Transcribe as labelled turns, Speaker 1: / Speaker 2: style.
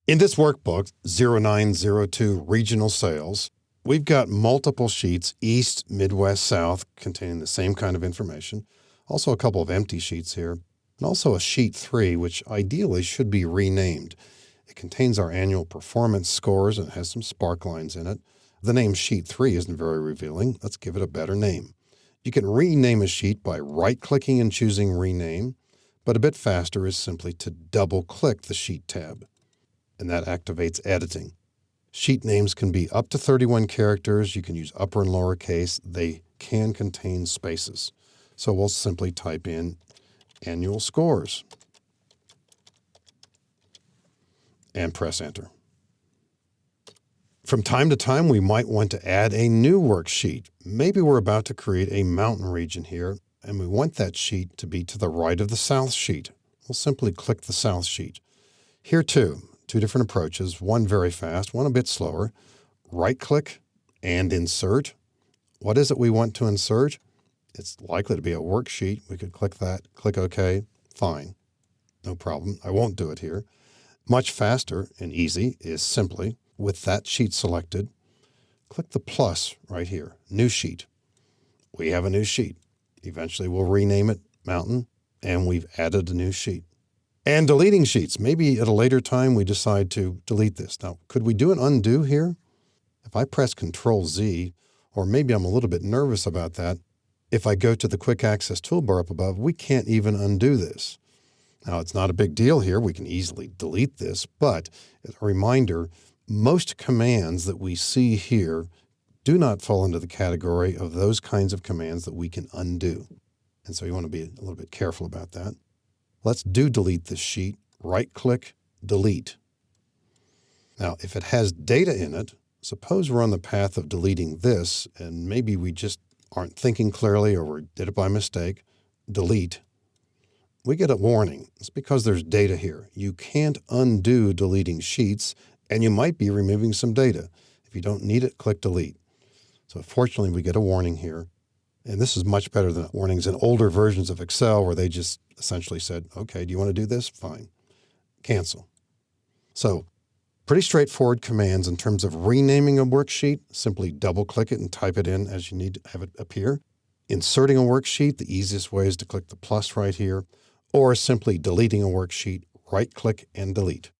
Speaker 1: In this workbook, 0902 Regional Sales, we've got multiple sheets, East, Midwest, South, containing the same kind of information. Also a couple of empty sheets here, and also a sheet 3, which ideally should be renamed. It contains our annual performance scores and has some spark lines in it. The name sheet 3 isn't very revealing. Let's give it a better name. You can rename a sheet by right-clicking and choosing Rename, but a bit faster is simply to double-click the Sheet tab, and that activates editing. Sheet names can be up to 31 characters. You can use upper and lower case. They can contain spaces. So we'll simply type in Annual Scores and press Enter. From time to time, we might want to add a new worksheet. Maybe we're about to create a mountain region here, and we want that sheet to be to the right of the South sheet. We'll simply click the South sheet. Here too, two different approaches, one very fast, one a bit slower. Right-click and insert. What is it we want to insert? It's likely to be a worksheet. We could click that, click OK, fine, no problem. I won't do it here. Much faster and easy is simply, with that sheet selected, click the plus right here, New Sheet. We have a new sheet. Eventually we'll rename it Mountain, and we've added a new sheet. And deleting sheets. Maybe at a later time we decide to delete this. Now, could we do an undo here? If I press Control-Z, or maybe I'm a little bit nervous about that, if I go to the Quick Access toolbar up above, we can't even undo this. Now, it's not a big deal here. We can easily delete this, but as a reminder, most commands that we see here do not fall into the category of those kinds of commands that we can undo. And so you want to be a little bit careful about that. Let's delete this sheet. Right-click, Delete. Now, if it has data in it, suppose we're on the path of deleting this, and maybe we just aren't thinking clearly or we did it by mistake. Delete. We get a warning. It's because there's data here. You can't undo deleting sheets, and you might be removing some data. If you don't need it, click Delete. So fortunately, we get a warning here. And this is much better than warnings in older versions of Excel where they just essentially said, okay, do you want to do this? Fine. Cancel. So pretty straightforward commands in terms of renaming a worksheet. Simply double-click it and type it in as you need to have it appear. Inserting a worksheet, the easiest way is to click the plus right here, or simply deleting a worksheet, right-click and delete.